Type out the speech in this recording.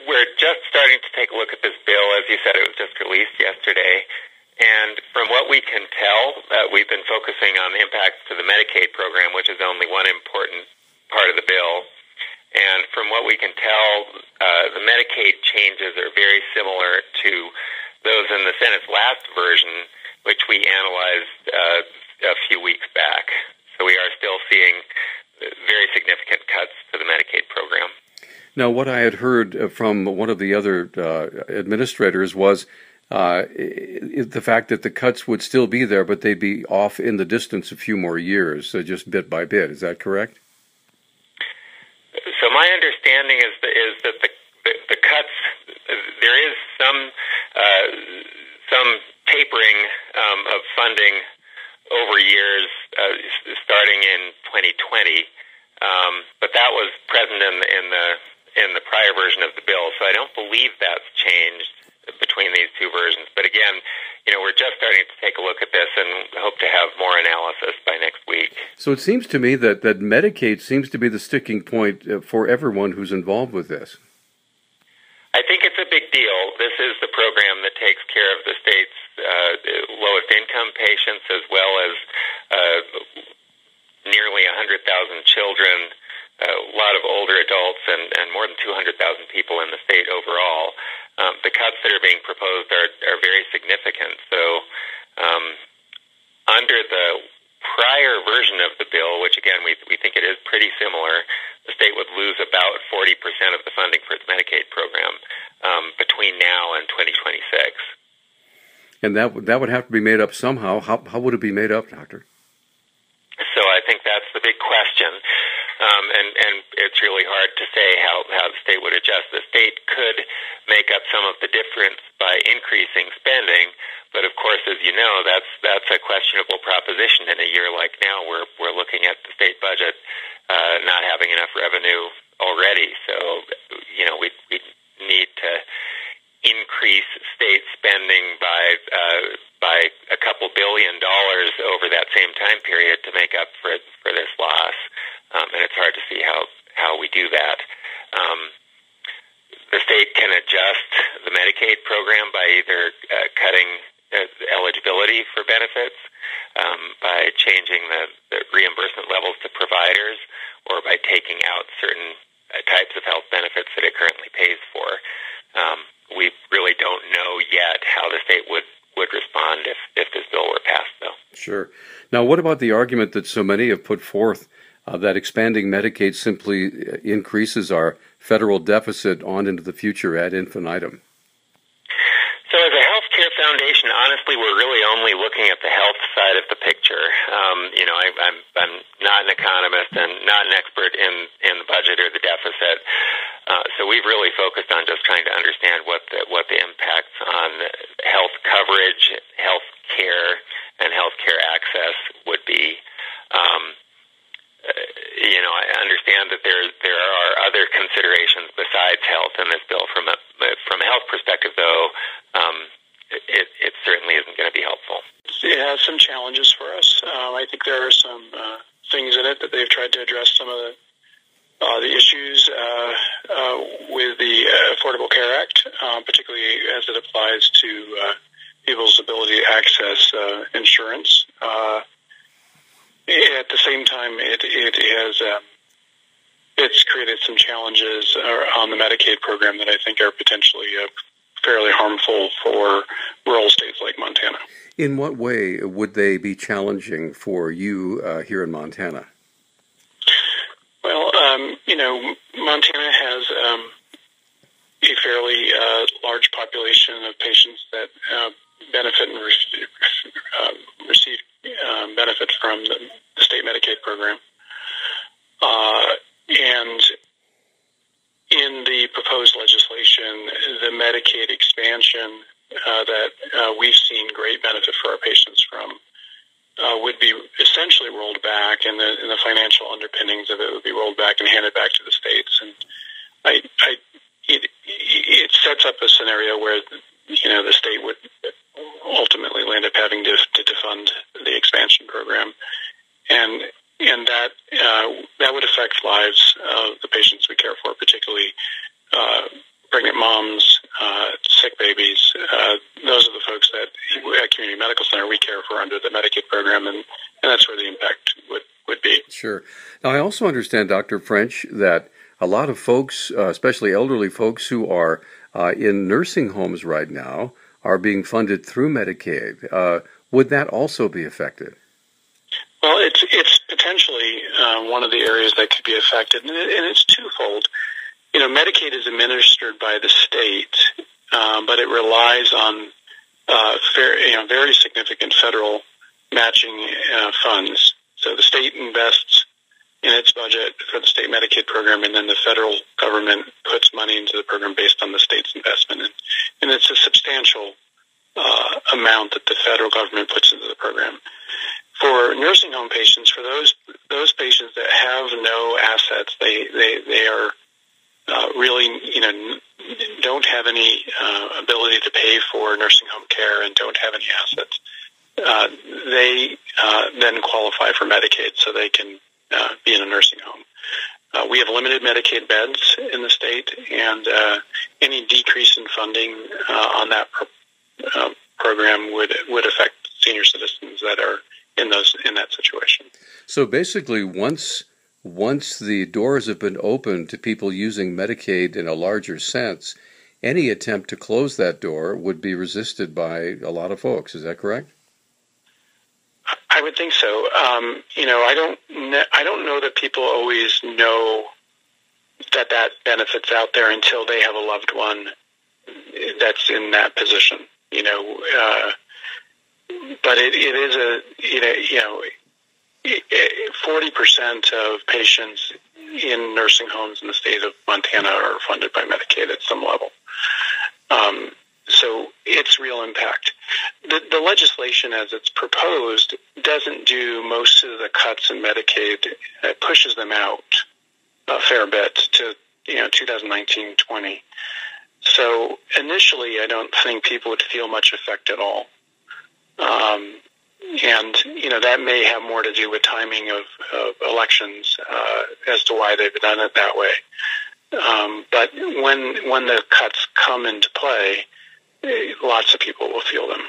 We're just starting to take a look at this bill. As you said, it was just released yesterday. And from what we can tell, we've been focusing on the impacts to the Medicaid program, which is only one important part of the bill. And from what we can tell, the Medicaid changes are very similar to those in the Senate's last version, which we analyzed a few weeks back. So we are still seeing very significant cuts to the Medicaid program. Now, what I had heard from one of the other administrators was the fact that the cuts would still be there, but they'd be off in the distance a few more years, just bit by bit. Is that correct? So my understanding is that the cuts, there is some tapering of funding over years, starting in 2020, but that was present in the prior version of the bill. So I don't believe that's changed between these two versions. But again, we're just starting to take a look at this and hope to have more analysis by next week. So it seems to me that Medicaid seems to be the sticking point for everyone who's involved with this. I think it's a big deal. This is the program that takes care of the state's lowest income patients, as well as nearly 100,000 children, a lot of older adults, and more than 200,000 people in the state overall. The cuts that are being proposed are very significant. So under the prior version of the bill, which again we think it is pretty similar, the state would lose about 40% of the funding for its Medicaid program between now and 2026. And that would have to be made up somehow. How would it be made up, Doctor? So I think that's the big question, and it's really hard to say how the state would adjust. The state could make up some of the difference by increasing spending, but of course, as you know, that's a questionable proposition in a year like now. We're looking at the state budget not having enough revenue already, so we need to increase state spending by a couple $1 billion over that same time period to make up for this loss, and it's hard to see how we do that. The state can adjust the Medicaid program by either cutting eligibility for benefits, by changing the reimbursement levels to providers, or by taking out certain types of health benefits that it currently pays for. We really don't know yet how the state would respond if this bill were passed, though. Sure. Now, what about the argument that so many have put forth that expanding Medicaid simply increases our federal deficit on into the future ad infinitum? So as a healthcare foundation, honestly, we're really only looking at the health side of the picture. I'm not an economist and not an expert in the budget or the deficit. So we've really focused on just trying to understand what the impacts on health coverage, health care, and health care access would be. I understand that there are other considerations besides health in this bill. From a health perspective, though, it certainly isn't going to be helpful. It has some challenges for us. I think there are some things in it that they've tried to address some of the issues with the Affordable Care Act, particularly as it applies to people's ability to access insurance. At the same time, it's created some challenges on the Medicaid program that I think are potentially fairly harmful for rural states like Montana. In what way would they be challenging for you here in Montana? Well, Montana has a fairly large population of patients that benefit and receive benefit from the state Medicaid program. And in the proposed legislation, the Medicaid expansion that we've seen great benefit for our patients from would be essentially rolled back, and the financial underpinnings of it would be rolled back and handed back to the states. And it sets up a scenario where the state would ultimately land up having to defund the expansion program, and that would affect lives of the patients we care for, particularly pregnant moms, sick babies. Those are the folks that at Community Medical Center we care for under the Medicaid program, and that's where the impact would be. Sure. Now, I also understand, Dr. French, that a lot of folks, especially elderly folks who are in nursing homes right now, are being funded through Medicaid. Would that also be affected? Well, it's potentially one of the areas that could be affected, and it's twofold. Medicaid is administered by the state, but it relies on very significant federal matching funds. So the state invests in its budget for the state Medicaid program, and then the federal government puts money into the program based on the state's investment. And it's a substantial amount that the federal government puts into the program. For nursing home patients, for those patients that have no assets, they are really, don't have any ability to pay for nursing home care and don't have any assets. They then qualify for Medicaid, so they can be in a nursing home. We have limited Medicaid beds in the state, and any decrease in funding on that program would affect senior citizens that are in that situation. So basically, once the doors have been opened to people using Medicaid in a larger sense, any attempt to close that door would be resisted by a lot of folks. Is that correct? I would think so. I don't know that people always know that benefit's out there until they have a loved one that's in that position. But it is 40% of patients in nursing homes in the state of Montana are funded by Medicaid at some level. So it's real impact. The legislation as it's proposed doesn't do most of the cuts in Medicaid. It pushes them out a fair bit to 2019-20. So initially, I don't think people would feel much effect at all. And that may have more to do with timing of elections as to why they've done it that way. But when the cuts come into play, lots of people will feel them.